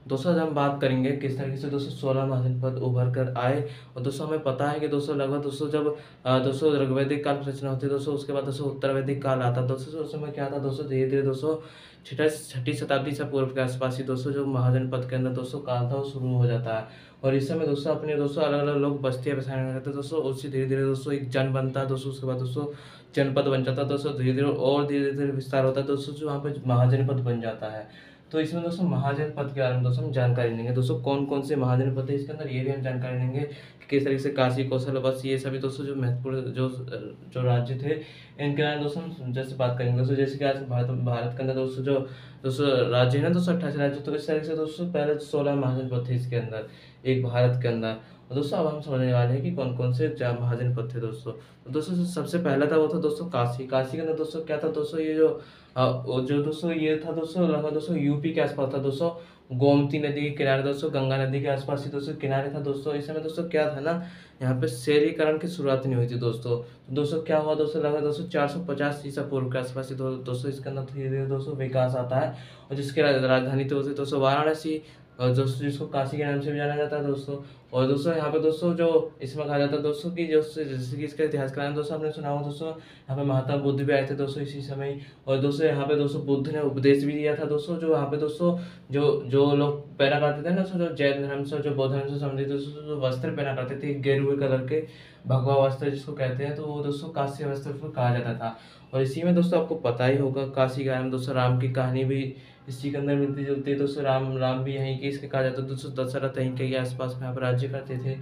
दोस्तों आज हम बात करेंगे किस तरीके से दोस्तों 16 महाजनपद उभर कर आए। और दोस्तों हमें पता है कि दोस्तों लगभग दोस्तों जब दोस्तों ऋग्वैदिक काल की रचना होती है दोस्तों, उसके बाद दोस्तों उत्तर वैदिक काल आता है दोस्तों। तो उस समय क्या था दोस्तों, धीरे धीरे दोस्तों छठी शताब्दी से पूर्व के आसपास ही दोस्तों जो महाजनपद के अंदर दोस्तों काल था वो शुरू हो जाता है। और इस समय दोस्तों अपने दोस्तों अलग अलग लोग बस्तियां बसाने लगते हैं दोस्तों। उससे धीरे धीरे दोस्तों एक जन बनता है दोस्तों, उसके बाद दोस्तों जनपद बन जाता है दोस्तों। धीरे धीरे और धीरे धीरे विस्तार होता है दोस्तों, जो वहाँ पे महाजनपद बन जाता है। तो इसमें दोस्तों महाजनपद के बारे में दोस्तों हम जानकारी लेंगे दोस्तों, कौन कौन से महाजनपद है इसके अंदर, ये भी हम जानकारी लेंगे कि किस तरीके से काशी, कौशल, बस ये सभी दोस्तों जो महत्वपूर्ण जो जो राज्य थे इनके बारे में दोस्तों हम जैसे बात करेंगे दोस्तों। जैसे कि आज भारत भारत के अंदर दोस्तों जो दोस्तों राज्य है ना दोस्तों 28 राज्य। तो इस तरीके से दोस्तों पहले 16 महाजनपद थे इसके अंदर, एक भारत के अंदर। और दोस्तों अब हम समझने वाले हैं कि कौन कौन से महाजनपद थे दोस्तों। तो दोस्तों सबसे पहला था वो था दोस्तों काशी। काशी के अंदर दोस्तों क्या था दोस्तों, ये जो दोस्तों ये था दोस्तों लगभग दोस्तों यूपी के आसपास था दोस्तों। गोमती नदी के किनारे दोस्तों, गंगा नदी के आसपास ही दोस्तों किनारे था दोस्तों। इस समय दोस्तों क्या था ना, यहाँ पे शहरीकरण की शुरुआत नहीं हुई थी दोस्तों। तो दोस्तों क्या हुआ दोस्तों, लगभग दोस्तों 450 ईसा पूर्व के आसपास ही दोस्तों इसके अंदर धीरे धीरे दोस्तों विकास आता है। और जिसकी राजधानी तो होती है दोस्तों वाराणसी, और दोस्तों जिसको काशी के नाम से भी जाना जाता है दोस्तों। और दोस्तों यहाँ पे दोस्तों जो इसमें कहा जाता है दोस्तों कि जो जैसे कि इसका इतिहास का नाम दोस्तों आपने सुना होगा दोस्तों, यहाँ पे महात्मा बुद्ध भी आए थे दोस्तों इसी समय। और दोस्तों यहाँ पे दोस्तों बुद्ध ने उपदेश भी दिया था दोस्तों। जो यहाँ पे दोस्तों जो जो लोग पहना करते थे ना दोस्तों, जो जैन धर्म से जो बौद्ध धर्म से संबंधित दोस्तों जो वस्त्र पहना करते थे गेरुए कलर के, भगवा वस्त्र जिसको कहते हैं, तो वो दोस्तों काशी वस्त्र उसको कहा जाता था। और इसी में दोस्तों आपको पता ही होगा काशी के बारे में दोस्तों, राम की कहानी भी इसी के अंदर मिलती जुलती है दोस्तों। राम राम भी यहीं के इसके कहा जाता है दोस्तों, दशरथ यहीं के आसपास में यहाँ पर राज्य करते थे,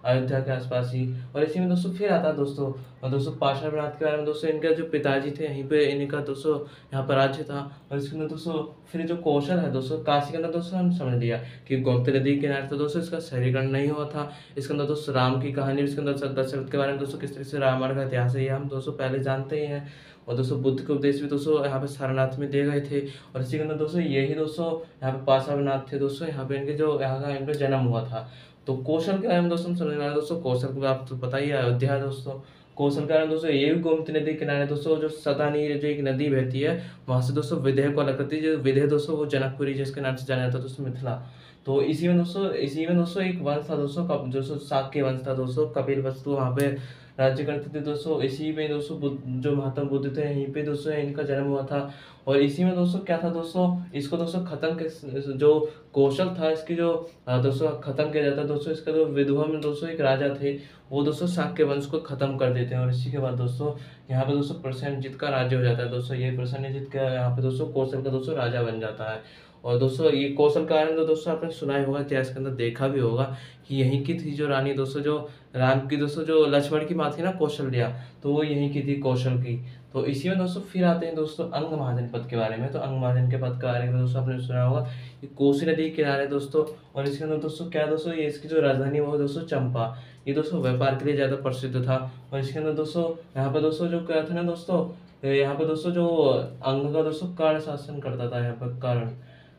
अयोध्या के आसपास ही। और इसी में दोस्तों फिर आता है दोस्तों, और दोस्तों पार्श्वनाथ के बारे में दोस्तों, इनका जो पिताजी थे यहीं पे इनका दोस्तों यहाँ पर राज्य था। और इसके अंदर दोस्तों फिर जो कौशल है दोस्तों, काशी के अंदर दोस्तों हम समझ लिया कि गोमती नदी के किनारे था दोस्तों, इसका शहरीकरण नहीं हुआ था। इसके अंदर दोस्तों राम की कहानी, इसके अंदर दशरथ के बारे में दोस्तों किस तरह से रामायण का इतिहास है ये हम दोस्तों पहले जानते ही हैं। और दोस्तों बुद्ध के उपदेश भी दोस्तों यहाँ पे सारनाथ में दिए गए थे। और इसी के अंदर दोस्तों यही दोस्तों यहाँ पे पार्श्वनाथ थे दोस्तों, यहाँ पे इनके जो यहाँ का इनका जन्म हुआ था। तो कौशल के बारे में दोस्तों हम समझने वाले दोस्तों, कौशल को आप तो पता ही है, अयोध्या है दोस्तों। कौशल के बारे में दोस्तों ये भी गोमती नदी के किनारे दोस्तों, जो सदानीर जो एक नदी बहती है वहां से दोस्तों विदेह को अलग करती है। जो विदेह दोस्तों वो जनकपुरी जिसके नाम से जाना जाता है दोस्तों, मिथिला। तो इसी में दोस्तों एक वंश था दोस्तों, दोस्तों शाक्य वंश था दोस्तों, कपिल वस्तु वहाँ पे राज्य करते थे दोस्तों। इसी में दोस्तों जो महात्मा बुद्ध थे यहीं पे दोस्तों इनका जन्म हुआ था। और इसी में दोस्तों क्या था दोस्तों, इसको दोस्तों खत्म के जो कौशल था इसकी जो दोस्तों खत्म किया जाता है दोस्तों। इसका जो विधवा में दोस्तों एक राजा थे, वो दोस्तों शाक्य वंश को खत्म कर देते हैं। और इसी के बाद दोस्तों यहाँ पे दोस्तों प्रसेनजीत का राज्य हो जाता है दोस्तों। ये प्रसेनजीत का यहाँ पे दोस्तों कौशल का दोस्तों राजा बन जाता है। और दोस्तों ये कौशल का कारण तो दोस्तों आपने सुना ही होगा, इतिहास के अंदर देखा भी होगा कि यहीं की थी जो रानी दोस्तों, जो राम की दोस्तों जो लक्ष्मण की माँ थी ना कौशल्या, तो वो यहीं की थी कौशल की। तो इसी में दोस्तों फिर आते हैं दोस्तों अंग महाजनपद के बारे में। तो अंग महाजनपद के बारे में दोस्तों आपने सुना होगा, ये कोसी नदी के किनारे दोस्तों। और इसके अंदर दोस्तों क्या दोस्तों, ये इसकी जो राजधानी वो दोस्तों चंपा, ये दोस्तों व्यापार के लिए ज्यादा प्रसिद्ध था। और इसके अंदर दोस्तों यहाँ पे दोस्तों जो क्या था ना दोस्तों, यहाँ पे दोस्तों जो अंग का दोस्तों कर्ण शासन करता था यहाँ पर, कर्ण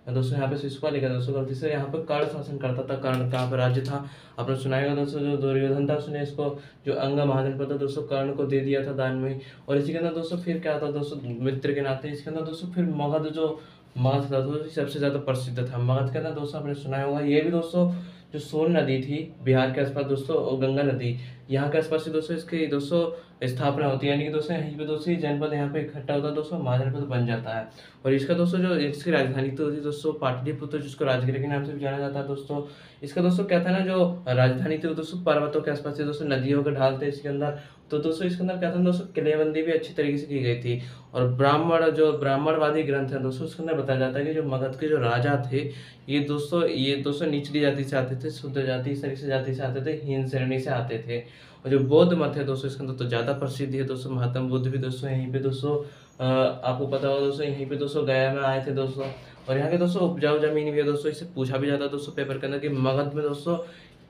दोस्तों यहाँ पे शिशुपाल लिखा दोस्तों गलती से, यहाँ पे कर्ण शासन करता था। कर्ण कहाँ पर राज्य था आपने सुनाएगा दोस्तों, जो दुर्योधन था उसने इसको जो अंग महाजनपद था दोस्तों कर्ण को दे दिया था दान में। और इसी के अंदर दोस्तों फिर क्या था दोस्तों, मित्र के नाते इसके अंदर दोस्तों फिर मगध, जो मगध था दोस्तों सबसे ज्यादा प्रसिद्ध था। मगध के अंदर दोस्तों आपने सुना होगा, ये भी दोस्तों जो सोन नदी थी बिहार के आसपास दोस्तों, और गंगा नदी यहाँ के आसपास से दोस्तों इसकी दोस्तों स्थापना होती है। यानी कि दोस्तों यहीं पे दोस्तों जनपद यहाँ पे इकट्ठा होता है दोस्तों, महाजनपद बन जाता है। और इसका दोस्तों जो इसकी राजधानी तो होती है दोस्तों पाटलिपुत्र, जिसको राजगिरी के नाम से भी जाना जाता है दोस्तों। इसका दोस्तों क्या था ना, जो राजधानी थी वो दोस्तों पर्वतों के आसपास थी दोस्तों, नदियों के ढाल थे इसके अंदर। तो दोस्तों इसके अंदर क्या था दोस्तों, किलेबंदी भी अच्छी तरीके से की गई थी। और ब्राह्मणवादी ग्रंथ है दोस्तों, उसके अंदर बताया जाता है कि जो मगध के जो राजा थे ये दोस्तों निचली जाति से आते थे, शुद्ध जाति इस तरीके से जाति से आते थे, हीन श्रेणी से आते थे। और जो बौद्ध मत है दोस्तों इसके अंदर तो ज्यादा प्रसिद्ध है दोस्तों। महात्मा बुद्ध भी दोस्तों यहीं पे दोस्तों आपको पता होगा दोस्तों, यहीं पे दोस्तों गया में आए थे दोस्तों। और यहाँ के दोस्तों उपजाऊ जमीन भी है दोस्तों, इससे पूछा भी जाता है दोस्तों पेपर के अंदर कि मगध में दोस्तों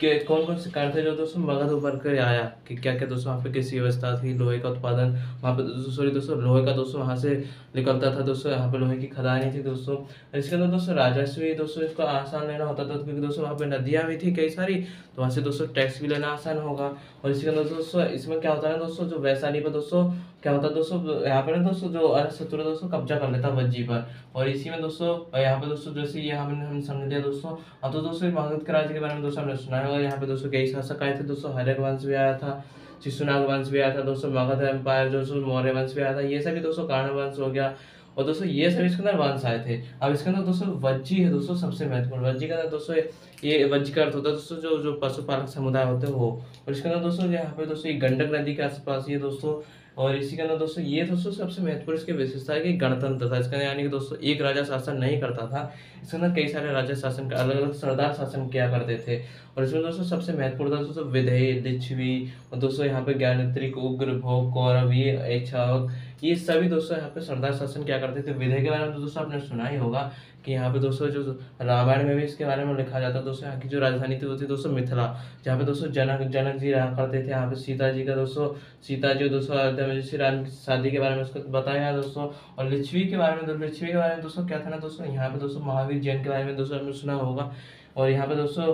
के कौन-कौन से कारण थे जो दोस्तों मगध उभर कर आया, कि क्या-क्या दोस्तों वहाँ पे कैसी व्यवस्था थी, लोहे का उत्पादन वहाँ पे सॉरी दोस्तों लोहे का दोस्तों वहाँ से निकलता था दोस्तों, यहाँ पे लोहे की खदानें थी दोस्तों। और इसके अंदर दोस्तों राजस्व भी दोस्तों इसको आसान लेना होता था, क्योंकि दोस्तों वहाँ पे नदियाँ भी थी कई सारी, तो वहाँ से दोस्तों टैक्स भी लेना आसान होगा। और इसके अंदर दोस्तों इसमें क्या होता है ना दोस्तों, जो वैशाली पर दोस्तों क्या होता है दोस्तों, यहाँ पे ना दोस्तों जो अरशत्रु दोस्तों कब्जा कर लेता वज्जी पर। और इसी में दोस्तों यहाँ पे दोस्तों जैसे ये हमने समझ लिया दोस्तों। अब तो दोस्तों मगध के राज्य के बारे में दोस्तों हमने सुना होगा, यहाँ पे दोस्तों कई शासक आए थे दोस्तों, हर्यक वंश भी आया था, शिशुनाग वंश भी आया था दोस्तों, मगध एम्पायर दोस्तों, मौर्य वंश भी आया था, ये सभी दोस्तों कर्ण वंश हो गया। और दोस्तों ये सभी इसके अंदर वंश आए थे। अब इसके अंदर दोस्तों वज्जी है दोस्तों सबसे महत्वपूर्ण। वज्जी का अंदर दोस्तों ये वज्जी का अर्थ होता है दोस्तों जो पशुपालक समुदाय होते हैं वो। और इसके अंदर दोस्तों यहाँ पे दोस्तों ये गंडक नदी के आसपास ये दोस्तों। और इसी के अंदर दोस्तों ये दोस्तों सबसे महत्वपूर्ण इसकी विशेषता है कि गणतंत्र था इसका, यानी कि दोस्तों एक राजा शासन नहीं करता था, इसके अंदर कई सारे राजा शासन अलग अलग सरदार शासन किया करते थे। और इसमें दोस्तों सबसे महत्वपूर्ण था दोस्तों विधेय, लिच्छवी, और दोस्तों यहाँ पे ज्ञानेत्रिक, उग्र, भोग, कौरवी, ऐच्छावक, ये सभी दोस्तों यहाँ पे सरदार शासन क्या करते थे। विधेय के बारे में तो दोस्तों आपने सुना ही होगा कि यहाँ पे दोस्तों जो रामायण में भी इसके बारे में लिखा जाता है दोस्तों। यहाँ की जो राजधानी थी वो थी दोस्तों मिथिला, जहाँ पे दोस्तों जनक जी रहा करते थे। यहाँ पे सीता जी का दोस्तों, सीता जी दोस्तों अयोध्या में श्री राम की शादी के बारे में उसको बताया है दोस्तों। और लिच्छवी के बारे में, लिच्छवी के बारे में दोस्तों क्या था ना दोस्तों, यहाँ पे दोस्तों महावीर जैन के बारे में दोस्तों आपने सुना होगा। और यहाँ पे दोस्तों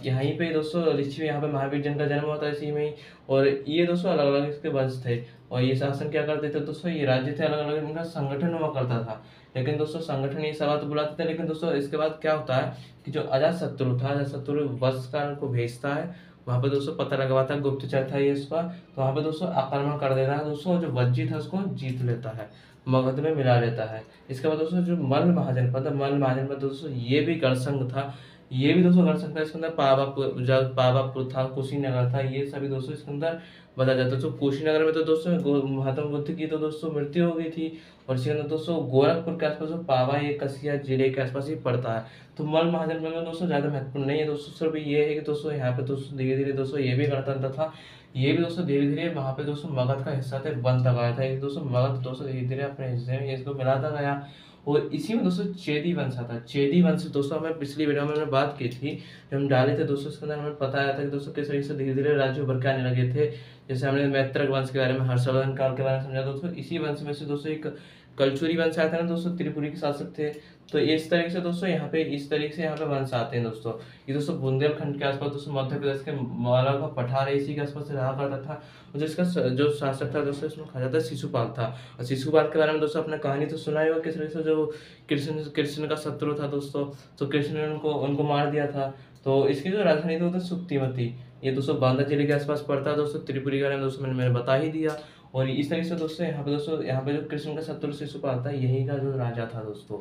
यहीं पे दोस्तों लिच्छवी, यहाँ पे महावीर जैन का जन्म होता है इसी में ही। और ये दोस्तों अलग अलग इसके वंश थे। और ये शासन क्या करते थे दोस्तों, ये राज्य थे अलग अलग, इनका संगठन हुआ करता था। लेकिन दोस्तों संगठन ये सभा तो बुलाते थे, लेकिन दोस्तों इसके बाद क्या होता है कि जो अजातशत्रु था, अजातशत्रु वंशकार को भेजता है वहाँ पे दोस्तों, पता लगवाता है, गुप्तचर था ये इसका। तो वहाँ पे दोस्तों आक्रमण कर देता है दोस्तों, जो वज्जी था उसको जीत लेता है, मगध में मिला लेता है। इसके बाद दोस्तों जो मल्ल महाजनपद है, मल्ल महाजनपद दोस्तों ये भी गणसंघ था, ये भी दोस्तों गणसंघ था। इसके अंदर पावापुर था, कुशीनगर था, ये सभी दोस्तों इसके अंदर बताया जाता है। तो कुशीनगर में तो दोस्तों महात्मा बुद्ध की तो दोस्तों मृत्यु हो गई थी। और इसके अंदर दोस्तों गोरखपुर के आसपास पावा, ये कसिया जिले के आसपास ही पड़ता है। तो मल्ल महाजनपद में दोस्तों ज्यादा महत्वपूर्ण नहीं है दोस्तों, सिर्फ ये है कि दोस्तों यहाँ पे दोस्तों धीरे धीरे दोस्तों ये भी गणतंत्र था, ये भी दोस्तों धीरे धीरे वहाँ पे दोस्तों मगध का हिस्सा थे, बनता गया था ये दोस्तों। मगध दोस्तों धीरे धीरे अपने हिस्से में इसको मिलाता गया। और इसी में दोस्तों चेदी वंश आता है। चेदी वंश दोस्तों हमें पिछली वीडियो में हमने बात की थी, जब हम डाले थे दोस्तों, इसके अंदर हमें बताया था कि दोस्तों किस तरीके से धीरे धीरे राज्य उभर के आने लगे थे। जैसे हमने मैत्रक वंश के बारे में, हर्षवर्धन काल के बारे में समझा दोस्तों। इसी वंश में से दोस्तों एक कलचुरी वंश आया था ना दोस्तों, त्रिपुरी के शासक थे। तो इस तरीके से दोस्तों यहाँ पे इस तरीके से यहाँ पे वंश आते हैं दोस्तों। ये दोस्तों बुंदेलखंड के आसपास दोस्तों, मध्य प्रदेश के माला का पठार है, इसी के आसपास से रहा करता था। और जिसका जो शासक था दोस्तों इसमें कहा जाता है शिशुपाल था। और शिशुपाल के बारे में दोस्तों अपने कहानी तो सुना ही होगा, किस तरीके से जो कृष्ण का शत्रु था दोस्तों, तो कृष्ण ने उनको मार दिया था। तो इसकी जो राजधानी थी वो थी सुक्तिमती, ये दोस्तों बांदा जिले के आसपास पड़ता है दोस्तों। त्रिपुरी के बारे में दोस्तों मैंने बता ही दिया। और इस तरीके से दोस्तों यहाँ पे जो कृष्ण का शत्रु शिशुपाल था, यही का जो राजा था दोस्तों।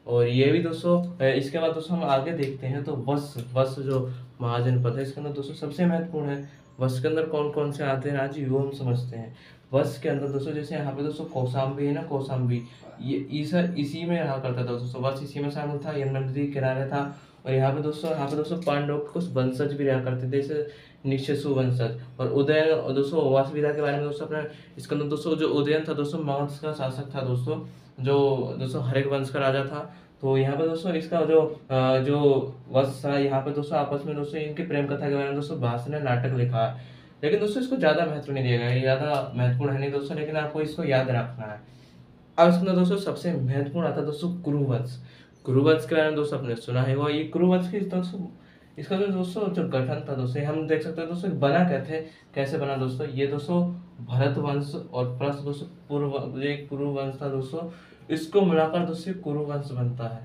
और ये भी दोस्तों इसके बाद दोस्तों हम आगे देखते हैं तो वश जो महाजनपद है, इसके अंदर दोस्तों सबसे महत्वपूर्ण है। वश के अंदर कौन कौन से आते हैं राज्य, वो हम समझते हैं। वश के अंदर दोस्तों जैसे यहाँ पे दोस्तों कौशाम्बी है ना, कौशाम्बी ये इसी में रहा करता था दोस्तों। वश इसी में शामिल था, यमुना नदी के किनारे था। और यहाँ पे दोस्तों पांडव के कुछ वंशज भी रहा करते थे, जैसे निक्षसु वंशज। और उदयन और दोस्तों वासविदा के बारे में दोस्तों अपने, इसके अंदर दोस्तों जो उदयन था दोस्तों मगध का शासक था दोस्तों, जो दोस्तों हर्यक वंश का राजा था। तो यहाँ पे दोस्तों इसका जो वंश था, यहाँ पे दोस्तों आपस में दोस्तों इनके प्रेम कथा के बारे में दोस्तों भाषण ने नाटक लिखा है। लेकिन दोस्तों इसको ज्यादा महत्व नहीं दिया गया, ये ज्यादा महत्वपूर्ण है नहीं दोस्तों, लेकिन आपको इसको याद रखना है। अब इसके अंदर दोस्तों सबसे महत्वपूर्ण आता है दोस्तों कुरुवंश। कुरुवंश के बारे में दोस्तों आपने सुना है, वो ये कुरुवंश की दोस्तों इसका जो दोस्तों जो गठन था दोस्तों, हम देख सकते हैं दोस्तों बना कैसे बना दोस्तों। ये दोस्तों भरत वंश और प्लस दोस्तों कुरुवंश था दोस्तों, इसको मिलाकर दोस्तों कुरुवंश बनता है।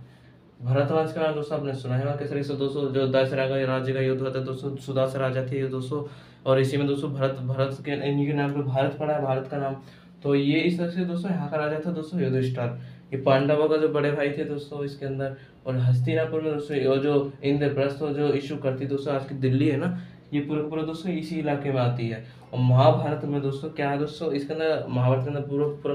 भरत वंश का नाम दोस्तों आपने सुना है, किस तरीके से दोस्तों जो दशरथ का राज्य का युद्ध हुआ था दोस्तों, सुदास राजा थे दोस्तों। और इसी में दोस्तों भरत के इन्हीं के नाम पे भारत पड़ा है, भारत का नाम। तो ये इस तरह से दोस्तों यहाँ का राजा था दोस्तों युधिष्ठिर। ये पांडवों का जो बड़े भाई थे दोस्तों इसके अंदर। और हस्तिनापुर में दोस्तों जो इंद्रप्रस्थ जो इशू करती दोस्तों, आज की दिल्ली है ना, ये पूरा दोस्तों इसी इलाके में आती है। और महाभारत में दोस्तों क्या है दोस्तों, इसके अंदर महाभारत के अंदर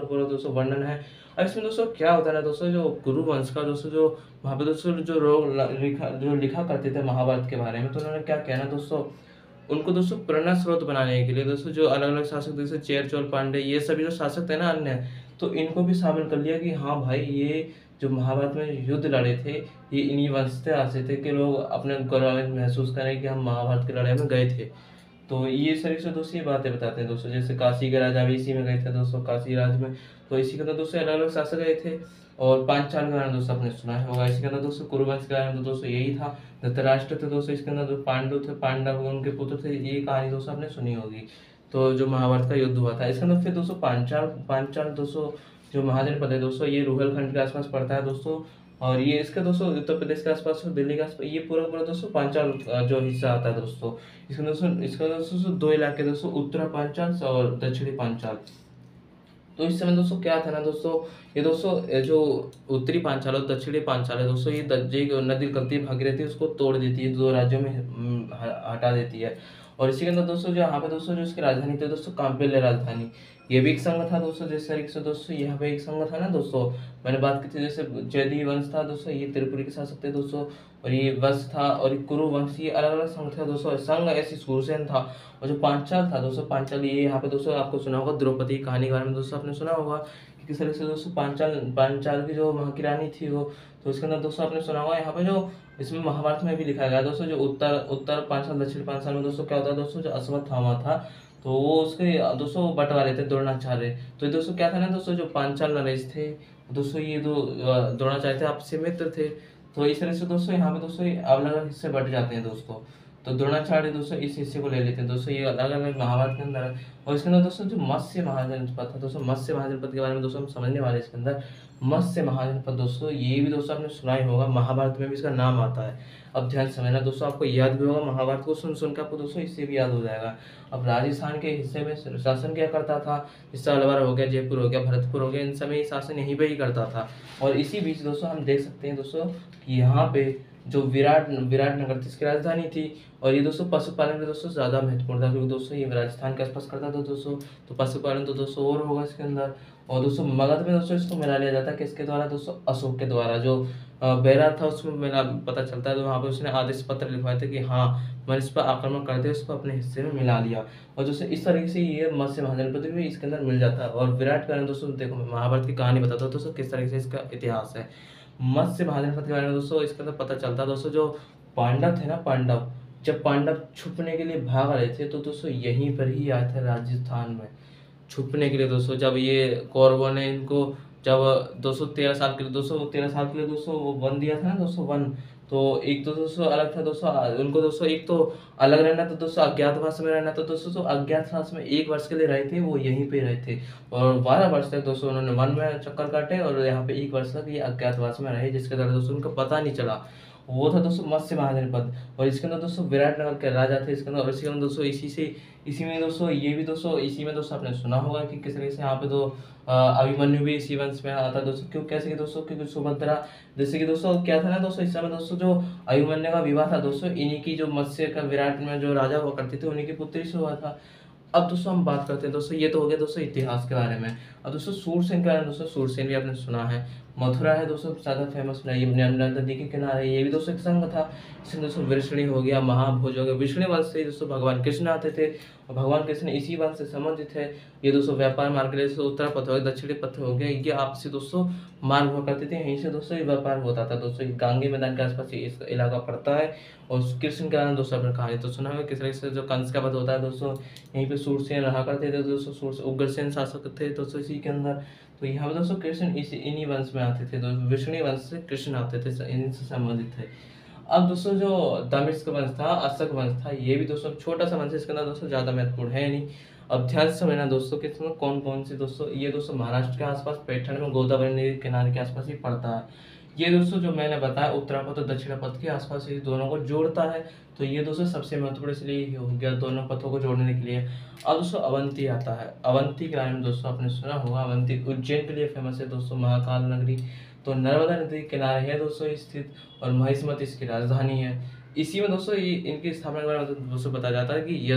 पूरा दोस्तों वर्णन है। और इसमें दोस्तों क्या होता है ना दोस्तों, जो कुरुवंश का दोस्तों जो वहाँ पे दोस्तों जो लिखा करते थे महाभारत के बारे में, तो उन्होंने क्या कहना दोस्तों, उनको दोस्तों प्रेरणा स्रोत बनाने के लिए दोस्तों जो अलग अलग शासक जैसे चेर चोल पांडे, ये सभी जो शासक थे ना अन्य, तो इनको भी शामिल कर लिया कि हाँ भाई ये जो महाभारत में युद्ध लड़े थे ये इन्हीं वंश से आसे थे कि लोग अपने गौरवान्वित महसूस करें कि हम महाभारत की लड़ाई में गए थे। तो ये सभी से दोस्तों ये बातें बताते हैं दोस्तों, जैसे काशी के राजा भी इसी में गए थे दोस्तों, काशी राज्य में। तो इसी के अंदर दोस्तों अलग अलग शासक गए थे। और पांचाल के बारे में दोस्तों आपने सुना होगा। इसके अंदर दोस्तों कुरुवंश के बारे में दोस्तों यही था। धृतराष्ट्र थे दोस्तों, इसके अंदर जो पांडु थे, पांडव उनके पुत्र थे, ये कहानी दोस्तों आपने सुनी होगी। तो जो महाभारत का युद्ध हुआ था इसके अंदर फिर दोस्तों पांचाल पांचाल दोस्तों जो महाजनपद है दोस्तों ये रुहेलखंड के आसपास पड़ता है दोस्तों। और ये इसके दोस्तों उत्तर प्रदेश के आसपास और दिल्ली के आसपास ये पूरा पूरा दोस्तों पांचाल जो हिस्सा आता है दोस्तों। इसका दोस्तों दो इलाके दोस्तों, उत्तरी पांचाल और दक्षिणी पांचाल। तो इस समय दोस्तों क्या था ना दोस्तों, ये दोस्तों जो उत्तरी पांचाल और दक्षिणी पांचाल है दोस्तों, ये जो नदी निकलती है भागीरथी उसको तोड़ देती है, दो राज्यों में हटा देती है। और इसी के अंदर दोस्तों जो यहाँ पे दोस्तों जो इसकी राजधानी थी दोस्तों कांपिल्य राजधानी, ये भी एक संघ था दोस्तों। जिस तरीके से दोस्तों यहाँ पे एक संघ था ना दोस्तों, मैंने बात की थी जैसे जैदी वंश था दोस्तों, ये त्रिपुरी के शासक थे दोस्तों। और ये वंश था और ये कुरु वंश, ये अलग अलग संघ था दोस्तों। संघ ऐसी सूरसेन था। और जो पांचाल था दोस्तों, पांचाल ये यहाँ पे दोस्तों आपको सुना होगा द्रौपदी की कहानी के बारे में दोस्तों आपने सुना होगा कि किस तरह से दोस्तों पांचाल पांचाल की जो वहाँ की रानी थी वो। तो इसके अंदर दोस्तों आपने सुना होगा यहाँ पे जो इसमें महाभारत में भी लिखा गया दोस्तों, जो उत्तर उत्तर पांचाल दक्षिण पांचाल में दोस्तों क्या होता है दोस्तों, जो अश्वत्थामा था तो वो उसके दोस्तों बंटवारे थे द्रोणाचार्य। तो ये दोस्तों क्या था ना दोस्तों, जो पांचाल नरेश थे दोस्तों, ये दो द्रोणाचार्य थे आपसे मित्र थे। तो इस तरह से दोस्तों यहाँ पे दोस्तों अलग अलग हिस्से बट जाते हैं दोस्तों। तो द्रोणाचार्य दोस्तों इस हिस्से को ले लेते हैं दोस्तों, ये अलग अलग महाभारत के अंदर है। और इसके अंदर दोस्तों जो मत्स्य महाजनपद था दोस्तों, मत्स्य महाजनपद के बारे में दोस्तों हम समझने वाले हैं इसके अंदर। मत्स्य महाजनपद दोस्तों ये भी दोस्तों आपने सुना ही होगा, महाभारत में भी इसका नाम आता है। अब ध्यान समझना दोस्तों, आपको याद भी होगा महाभारत को सुन सुन के आपको दोस्तों इससे भी याद हो जाएगा। अब राजस्थान के हिस्से में शासन क्या करता था, जैसे अलवर हो गया, जयपुर हो गया, भरतपुर हो गया, इन समय शासन यहीं पे ही करता था। और इसी बीच दोस्तों हम देख सकते हैं दोस्तों कि यहाँ पे जो विराट नगर थी इसकी राजधानी थी। और ये दोस्तों पशुपालन में दोस्तों ज़्यादा महत्वपूर्ण था, क्योंकि दोस्तों ये राजस्थान के आसपास करता था दोस्तों। तो पशुपालन तो दोस्तों और होगा इसके अंदर। और दोस्तों मगध में दोस्तों इसको मिला लिया जाता है किसके द्वारा दोस्तों, अशोक के द्वारा। जो बैराग था उसमें मिला पता चलता है, तो वहाँ पे उसने आदेश पत्र लिखवाए थे कि हाँ मैंने इस पर आक्रमण करते उसको अपने हिस्से में मिला लिया। और दोस्तों इस तरीके से ये मत्स्य महाजनपद भी इसके अंदर मिल जाता है। और विराट का दोस्तों देखो मैं महाभारत की कहानी बताता हूँ दोस्तों किस तरीके से इसका इतिहास है। मत्स्य महाजनपद के बारे में दोस्तों इसके अंदर पता चलता है दोस्तों, जो पांडव थे ना, पांडव जब पांडव छुपने के लिए भाग रहे थे तो दोस्तों यहीं पर ही आए थे राजस्थान में छुपने के लिए दोस्तों। जब ये कौरवों ने इनको जब 213 साल के लिए दोस्तों वो वन दिया था ना दोस्तों, वन। तो एक तो दोस्तों अलग था दोस्तों उनको दोस्तों, एक तो अलग रहना था दोस्तों, अज्ञातवास में रहना था दोस्तों। तो अज्ञातवास में 1 वर्ष के लिए रहे थे, वो यहीं पे रहे थे। और 12 वर्ष तक दोस्तों उन्होंने वन में चक्कर काटे और यहाँ पे 1 वर्ष तक ये अज्ञातवास में रहे, जिसके द्वारा दोस्तों उनको पता नहीं चला। वो था दोस्तों मत्स्य महाजनपद। और इसके अंदर दोस्तों विराटनगर के राजा थे इसके अंदर। और इसके अंदर दोस्तों इसी में दोस्तों ये भी दोस्तों इसी में दोस्तों आपने सुना होगा कि किस तरीके से यहाँ पे तो अभिमन्यु भी इसी वंश में आता है दोस्तों। क्यों कैसे कि दोस्तों, क्योंकि सुभद्रा जैसे कि दोस्तों क्या था ना दोस्तों, इस समय दोस्तों जो अभिमन्यु का विवाह था दोस्तों इन्हीं की जो मत्स्य का विराट में जो राजा हुआ करते थे उन्हीं की पुत्री से हुआ था। अब दोस्तों हम बात करते हैं दोस्तों, ये तो हो गया दोस्तों इतिहास के बारे में। अब दोस्तों सूरसेन के बारे में दोस्तों, सूरसेन भी आपने सुना है, मथुरा है दोस्तों ज़्यादा फेमस नहीं, नर्मदा नदी के किनारे, ये भी दोस्तों एक संघ था। इसमें दोस्तों वृष्णि हो गया, महाभोज हो गया। वृष्णि वंश से दोस्तों भगवान कृष्ण आते थे और भगवान कृष्ण इसी वंश से संबंधित है। ये दोस्तों व्यापार मार्ग के लिए उत्तरा पथ हो गया, दक्षिणी पथ हो गया, ये आपसे दोस्तों मार्ग हुआ करते थे, यहीं से दोस्तों ये व्यापार होता था दोस्तों। गांगे मैदान के आसपास ये इस इलाका पड़ता है। और कृष्ण के कारण दोस्तों आपने कहानी तो सुना है किस तरह से जो कंस का वध होता है दोस्तों, यहीं पे सूरसेन रहा करते थे दोस्तों, सूर उग्रसेन शासक थे दोस्तों इसी के अंदर। तो यहाँ पे दोस्तों कृष्ण इन्हीं वंश में आते थे, दोस्तों विष्णु वंश से कृष्ण आते थे, इनसे संबंधित थे। अब दोस्तों जो दमिश्क वंश था, अशक वंश था, ये भी दोस्तों छोटा सा वंश है, इसके अंदर दोस्तों ज़्यादा महत्वपूर्ण है नहीं। अब ध्यान से समझना दोस्तों कि इसमें कौन कौन से दोस्तों, ये दोस्तों महाराष्ट्र के आसपास पैठण में गोदावरी नदी के किनारे के आसपास ही पड़ता है। ये दोस्तों जो मैंने बताया उत्तरापथ और दक्षिणापथ के आसपास ये दोनों को जोड़ता है। तो ये दोस्तों सबसे महत्वपूर्ण इसलिए हो गया दोनों पथों को जोड़ने के लिए। अब दोस्तों अवंती आता है, अवंती के बारे में दोस्तों आपने सुना होगा, अवंती उज्जैन के लिए फेमस है दोस्तों, महाकाल नगरी। तो नर्मदा नदी के किनारे है दोस्तों स्थित और महिष्मती इसकी राजधानी है। इसी में दोस्तों ये इनकी स्थापना के बारे में दोस्तों बताया जाता है कि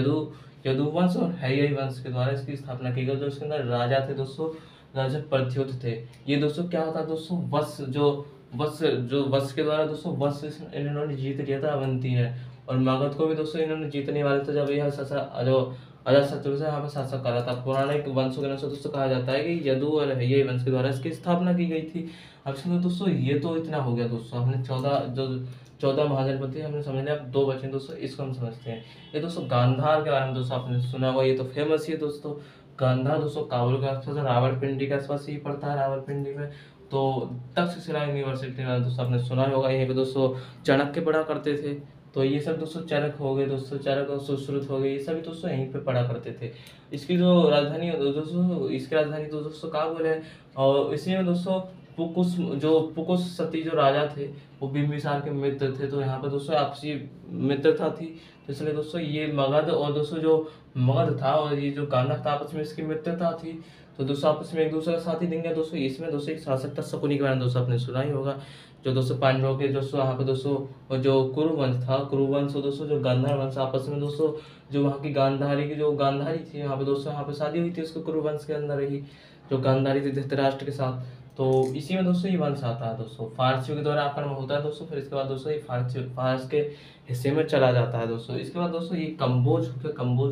यदुवंश और हैयी वंश के द्वारा इसकी स्थापना की गई। जो इसके अंदर राजा थे दोस्तों, राजा प्रद्योत थे। ये दोस्तों क्या होता है दोस्तों, वत्स के द्वारा दोस्तों वत्स इन्होंने जीत लिया था अवंती ने। और मगध को भी दोस्तों इन्होंने जीतने वाले थे जब यह जो अजातशत्रु से यहाँ पे शासन करा था। पौराणिक वंशों के अनुसार दोस्तों कहा जाता है कि यदु और हैये वंश के द्वारा इसकी स्थापना की गई थी। अब सुनो दोस्तों, ये तो इतना हो गया दोस्तों, हमने 14 महाजनपद थे, हमने समझ लिया। अब 2 बचे दोस्तों, इसको हम समझते हैं। ये दोस्तों गांधार के बारे में दोस्तों आपने सुना होगा, ये तो फेमस ही है दोस्तों। गांधार दोस्तों काबुल के आसपास, रावलपिंडी के आसपास ही पड़ता है, रावलपिंडी में। तो तक्षशिला यूनिवर्सिटी में दोस्तों आपने सुना होगा, यहीं पे दोस्तों चाणक्य पढ़ा करते थे। तो ये सब दोस्तों चरक हो गए दोस्तों, चरक और सुश्रुत हो गए, ये सभी दोस्तों यहीं पे पढ़ा करते थे। इसकी जो राजधानी दोस्तों, इसकी राजधानी तो दोस्तों काबुल है। और इसी में दोस्तों पुकुस सती जो राजा थे, वो बिंबिसार के मित्र थे। तो यहाँ पे दोस्तों आपसी मित्रता थी। तो इसलिए दोस्तों ये मगध और दोस्तों जो मगध था और ये जो गांधार था, आपस में इसकी मित्रता थी। तो दोस्तों आपस में एक दूसरे का साथ ही देंगे दोस्तों। इसमें दोस्तों एक शासक था शकुनी के बारे में दोस्तों आपने सुना ही होगा, जो दोस्तों पांडवों के दोस्तों यहाँ पे दोस्तों जो कुरुवंश था, कुरुवंश और दोस्तों जो गांधार वंश आपस में दोस्तों, जो वहाँ की गांधारी की जो गांधारी थी यहाँ पे दोस्तों, यहाँ पे शादी हुई थी उसको कुरुवंश के अंदर ही, जो गांधारी थी धृतराष्ट्र के साथ। तो इसी में दोस्तों ये वंश आता है दोस्तों। फारसियों के द्वारा आक्रमण होता है दोस्तों, फिर इसके बाद दोस्तों ये फारस के हिस्से में चला जाता है दोस्तों। इसके बाद दोस्तों ये कंबोज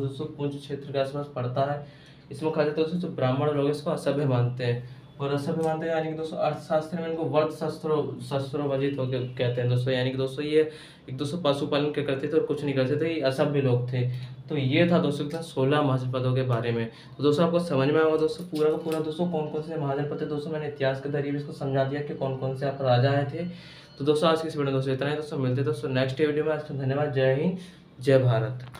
दोस्तों पुंछ क्षेत्र के आसपास पड़ता है। इसमें कहा जाता है दोस्तों, जो ब्राह्मण लोग इसको असभ्य मानते हैं, और असभ्य मानते हैं, यानी कि दोस्तों अर्थशास्त्र में इनको वर्त शस्त्रोवजित हो कहते हैं दोस्तों। यानी कि दोस्तों ये एक दोस्तों पशुपालन के करते थे और कुछ नहीं करते थे, ये असभ्य लोग थे। तो ये था दोस्तों 16 महाजनपदों के बारे में। तो दोस्तों आपको समझ में आएगा दोस्तों पूरा का पूरा दोस्तों कौन कौन से महाजनपद थे दोस्तों। मैंने इतिहास के जरिए इसको समझा दिया कि कौन कौन से आप राजा आए थे। तो दोस्तों आज की इस वीडियो में दोस्तों इतना ही दोस्तों, मिलते दोस्तों नेक्स्ट वीडियो में। आज का धन्यवाद। जय हिंद, जय भारत।